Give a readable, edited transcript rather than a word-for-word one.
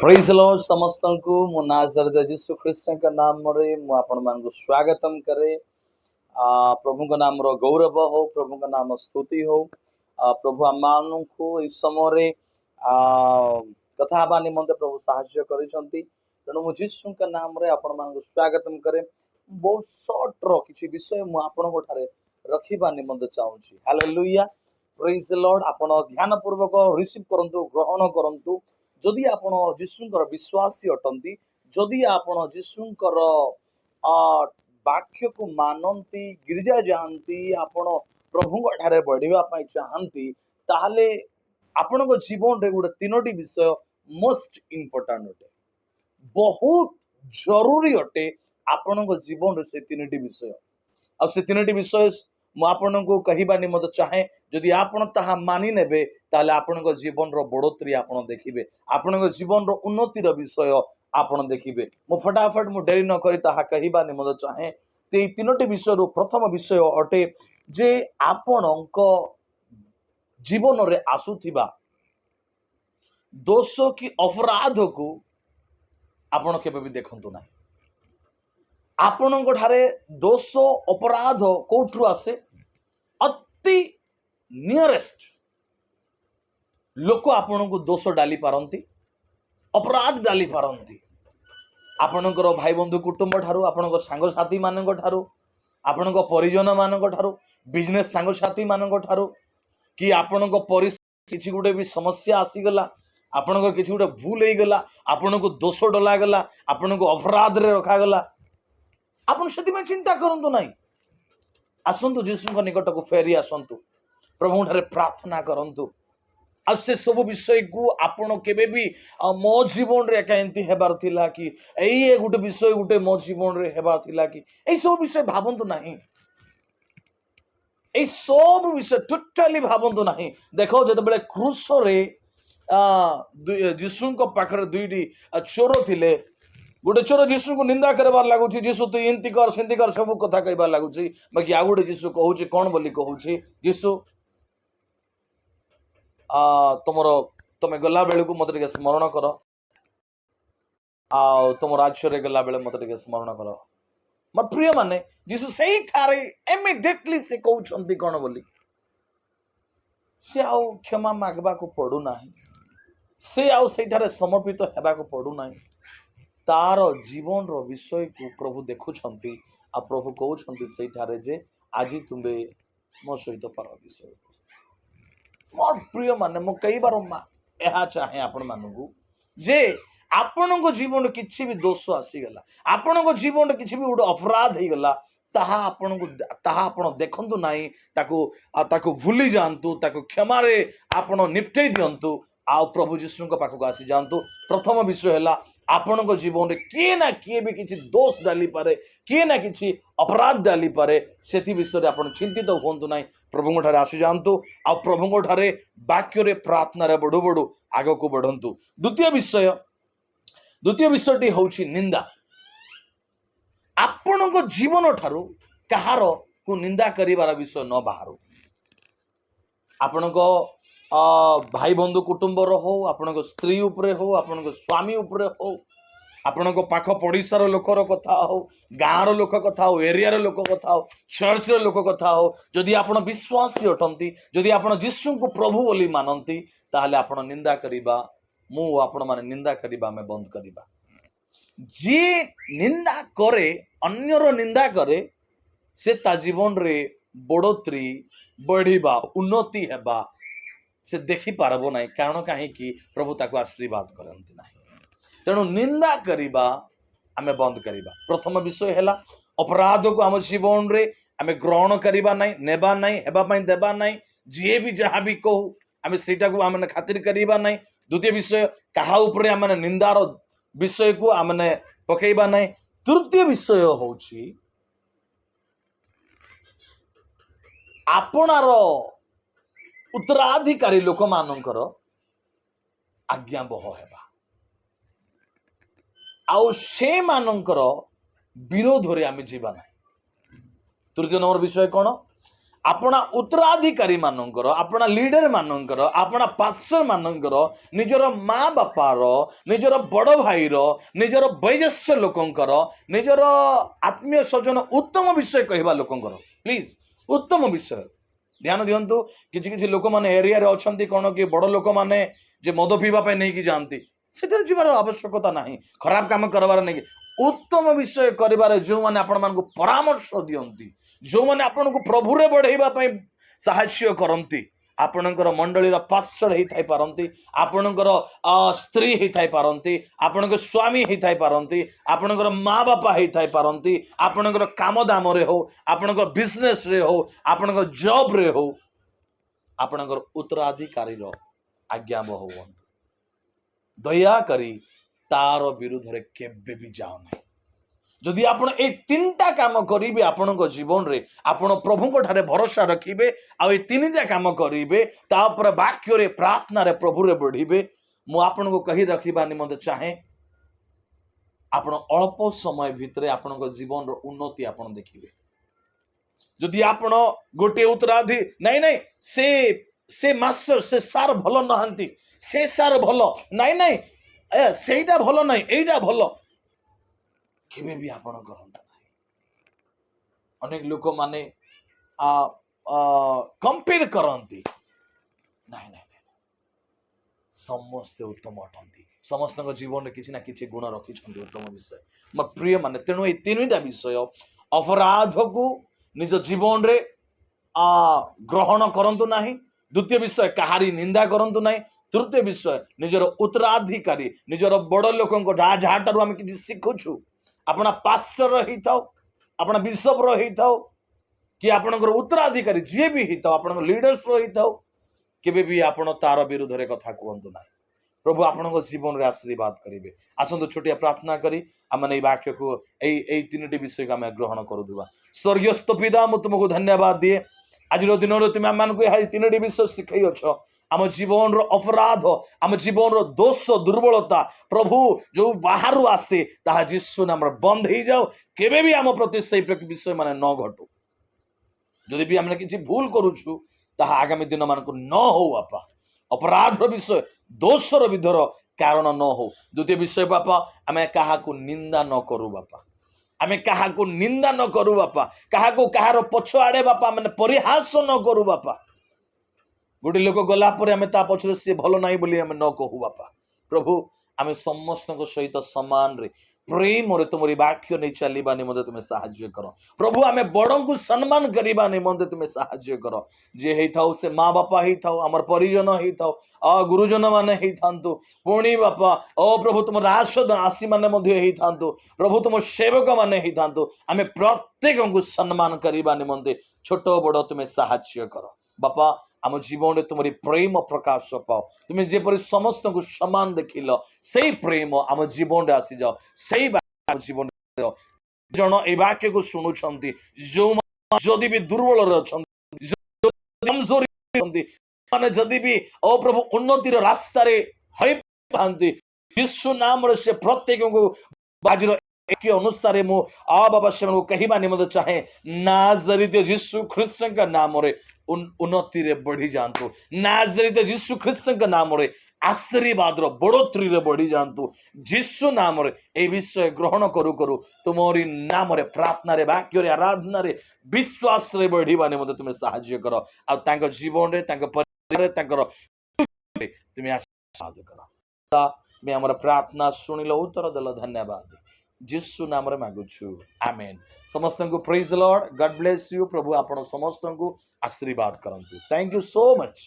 Praise Lord समस्त को मो नाजरत यीशु ख्रीष्ट का नाम रे मु आपण मान को स्वागतम करे। प्रभु का नाम रो गौरव हो, प्रभु का नाम स्तुति हो। प्रभु आम को इस समय कथा हवा निमंते प्रभु साहाय्य करिसंती। तेणु मु यीशु का नाम रे आपण मान को स्वागतम करे। बहुत शॉर्ट रो किछि विषय मु आपण को ठारे रखिबा निमंते चाहूची। Hallelujah praise Lord. आपण ध्यान पूर्वक रिसीव करंतु, ग्रहण करंतु। जदि आपण जीशुंकर विश्वासी अटंती, जदि आपण जीशुंकर वाक्य को मानती, गिरिजा जाती, आपण प्रभु ठारे बढ़िया पाई चाहती, ताहले आपण जीवन रे गोटे तीनोटी विषय मोस्ट इंपोर्टेंट अटे, बहुत जरूरी अटे। आपण जीवन रे से तीनोटी विषय आ से तीनोटी विषय मु आपण को कहबा निमत चाहे। जदि आपण ताहा मानि नेबे ताले आपण जीवन रो बड़ोतरी आपण देखिबे, आपण जीवन रो उन्नति रो विषय आपण देखिबे। मु फटाफट मु डेरी न करी ताहा कहबा निमत चाहे। ते तीनोटी विषय रो प्रथम विषय अटे जे आपणक जीवन रे आसुथिबा दोष की अपराध को आपण केबे भी देखंतु ना। आपण ठारे दोष अपराध कोठरू आसे? अति नियरेस्ट लोक आपण को दोष डाली पारंती, अपराध डाली पारंती। आपणकर भाई बंधु कुटुंब ठारू, आपणकर सांग साथी मानक ठारू, आपणकर परिजन मानक ठारू, बिजनेस सांग साथी मानक ठारू, कि आपणक परिस्थिति किछि गुटे भी समस्या आसीगला, आपणकर किछि गुटे भूल हो गला, आपणको दोष डला गला, आपणको अपराध रे रखा गला, आपण सेति में चिंता करंतु नाही। आसंतु जीशु निकट को फेरी आसंतु, प्रभु ठारे प्रार्थना करंतु। आ से सब विषय को आपण केबे भी मो जीवन रे एकांती हेबार थिला कि एई गुटे विषय गुटे मो जीवन रे हेबार थिला कि एई सब विषय भाबंतु नाही। एई सब विषय टोटली भाबंतु नाही। देखो जते बेले क्रूस रे जीशु को पाखरे दुईटी चोर थिले। गोटे चोर जीशु को निंदा करबार लागुची, जीशु तू एंती कर सेंती कर सब कथा कहबार लागुची। बाकी आ गोटे जीशु कहूची कौन बोली कहूची, जीशु तुमर तुम गला बेलू को मत स्मरण कर, तुम राज्य रे गला बेले मत स्मरण कर। मोर प्रिय माने जीशु सही ठारे इमिडिएटली से कहउछंती कौन बोली, से आउ क्षमा मागबा को पड़ू नाही, से आउ से ठारे समर्पित हेबा को पड़ू नाही। तार जीवन रो विषय को प्रभु देखुछंती। आ प्रभु कहउछंती से ठारे जे आज तुम्बे मो सहित परदिश। मोर प्रिय माने मो कई बार यह चाहे आपण मानू जे आपण जीवन किसी भी दोष आसीगला, आपण जीवन किसी भी गोटे अपराध हो गला, ताहा आपण देखंतु नाही, ताको भूली जांतु, ताको क्षमा रे आपण निपटै दियंतु, आ प्रभु जीशु पाखक आसी जांतु। प्रथम विषय है आपण जीवन रे किए ना किए भी किसी दोष डाली पारे, किए ना किसी अपराध डाली पारे, से विषय आपण चिंतित हुंतु नाही। प्रभु ठारे आसी जांतु, आ प्रभु ठारे वाक्य रे प्रार्थना रे बढ़ू बढ़ू आग को बढ़ंतु। द्वितीय विषयटी होउछि निंदा। आपण जीवन ठारू कहार को निंदा करिवार विषय न बाहरु। आपण भाई बंधु कुटुंब हो, आपण स्त्री उपरे हो, आपण स्वामी उपरे हो, आपण पाख पड़िशार लोकर कथा हो, गाँव लोक कथा हो, एरिया लोक कथा हो, चर्च लोक कथा हो, जदि आपण विश्वासी अटंती, जदि आपण जीशु को प्रभु बोली मानती, ताहले आपण निंदा करिबा, मु आपण माने निंदा करिबा में बंद करिबा। जे निंदा करे, अन्यर निंदा करे, से ता जीवन रे बड़ोतरी बढ़िबा, उन्नति हेबा से देखि पारबो नाही। कारण काहे कि प्रभु ताको आशीर्वाद करंती नाही। तेणु निंदा करिबा आमे बंद करिबा। प्रथम विषय हैला अपराध को आम जीवन रे आमे ग्रहण करिबा नाही, नेबा नाही, हेबा पई देबा नाही। जे भी जहा भी कहू आमे सेटा को आमे खातिर करिबा नाही। द्वितीय विषय कहा ऊपर आमे निंदार विषय को आमे पकेइबा नाही। तृतीय विषय होउछि आपनार उत्तराधिकारी लोक मानकर आज्ञा बह हेबा, आउ से मानकर विरोध रे आमे जीवा नाही। तृतीय नंबर विषय कौन? अपना उत्तराधिकारी मानकर अपना लीडर मानकर अपना पास्टर मानकर निजर माँ बापार निजर बड़ भाईर निजर वयोज्येष्ठ लोकंकर निजर आत्मीय स्वजन उत्तम विषय कहवा लोकंकर प्लीज उत्तम विषय ध्यान दिंतु किसी लोक मैंने एरिया अच्छा कौन कि बड़ लोक मैंने जे मद पीवा नहीं कि जाती से जीवार आवश्यकता ना खराब कम करवार नहीं उत्तम विषय कर जो मैंने आपण मान परामर्श दियंती जो मैंने आपन को प्रभु रे बढ़ाइबा साहाय्य करती आपणकर मंडलीर पास्टर ही थाई पारंती आपणकर स्त्री ही थाई पारंती आपणकर स्वामी ही थाई पारंती आपणकर माँ बापा ही थाई पारंती आपणकर काम दाम रे हो आपणकर बिजनेस रे हो आपणकर जॉब रे हो आपणकर उत्तराधिकारी रो आज्ञा बह दया करी तार विरुद्ध रे केबे भी जाओ नहीं जदि आपण ए तीनटा काम करिवे आपणक जीवन रे आपण प्रभु को ठारे भरोसा रखिबे आ ए तीनटा काम करिवे तापर वाक्य रे प्रार्थना रे प्रभु रे बढ़िबे मु आपण को कहि रखिबा निमंते चाहे आपण अल्प समय भितरे आपणक जीवन रो उन्नति आपण देखिबे जदि आपण गोटे उत्तराधि नहीं नहीं से मास्टर से सार भलो नहंती से सार भलो नहीं नहीं सेटा भलो नहीं एटा भलो केबे भी आपण करंता नहीं अनेक लोक माने कंपेयर करंती नहीं नहीं समस्त उत्तम अटंती समस्त जीवन में किसी ना किसी गुण रखी उत्तम विषय मो प्रिय माने तेणु ये तीनटा विषय अपराध को निज जीवन रे ग्रहण करंतु नहीं द्वितीय विषय कहारी निंदा करंतु नहीं तृतीय विषय निजर उत्तराधिकारी निजर बड़ लोक जहाँठार आम कि शिखुछु अपना पास्टर रही था अपना बिशप रही था कि आपणकर उत्तराधिकारी जी भी ही था आपन लीडर्स रही था केबे भी आपण तार विरुद्ध रे कथा कहतु ना प्रभु आपण जीवन रे आशीर्वाद करेंगे आसतु छोटिया प्रार्थना करी आम वाक्य को तीन विषय को आम ग्रहण करुवा स्वर्गस्थ पिता मु तुमको धन्यवाद दिए आज दिन तुम आम तीन विषय शिखई अछ आम जीवन रो अपराध आम जीवन रो दोष दुर्बलता प्रभु जो बाहर आसे ताहा यीशु नाम बंद हो जाओ केबे भी आम प्रति से विषय माने न घटू जदि भी आम किसी भूल करुछु ताहा आगामी दिन मान को न हो बापा अपराध विषय दोषर विधर कारण न हो द्वितीय विषय बापा आम क्या निंदा न करू बापा आम क्या निंदा न करू बापा क्या कहार पछ आड़े बापा मैंने परिहास न करू बापा गोटे लोक गला आम ता पछरे सी भल ना बोली आम न कहू बापा प्रभु आम समस्त सहित समान रे प्रेम रे तुम वाक्य नहीं चलवा निमंते तुम्हें साहाय्य कर प्रभु आम बड़ को सम्मान करने निमंते तुम्हें साहाय्य कर जे ही था से माँ बापा ही था आमर परिजन ही था गुरुजन माने ही थांतु पुणी बापा ओ प्रभु तुम आसी माने ही थांतु प्रभु तुम सेवक माने ही थांतु आम प्रत्येक को सम्मान करने निमंते छोट बड़ तुम्हें साहाय्य कर बापा आम जीवन में तुम प्रेम प्रकाश पाओ तुम्हें जेपरी समस्त को समान देखिल से प्रेम आम जीवन में आसी जाओ से जीवन जन ए वाक्य को शुणुंट जो जदि भी दुर्बल माने जदि भी ओ प्रभु उन्नतिर रास्ता यीशु नाम से प्रत्येक को बाजीर एक अनुसार मु बाबा से कहवा निमंते चाहे नाजरीत यीशु ख्रीस्त का नाम रे उन्नति रे बढ़ी जातु नाजरीत यीशु ख्रीस्त का नाम रे आशीर्वाद बढ़ोतरी रे बढ़ी जातु यीशु नाम रे ए विषय ग्रहण करू करू तुमरी नाम रे प्रार्थना रे वाक्य रे आराधना रे विश्वास रे बढ़ीबा निमंते तुम्हें साहाय्य कर आ तांको जीवन रे तांको परिवार रे तांकर तुम्हें आशीर्वाद कर मैं हमर प्रार्थना सुनिलो उत्तर देलो धन्यवाद यीशु नाम रे मागुछु आमेन समस्त को praise Lord God bless you प्रभु आपण समस्त को आशीर्वाद करंतु थैंक यू सो मच।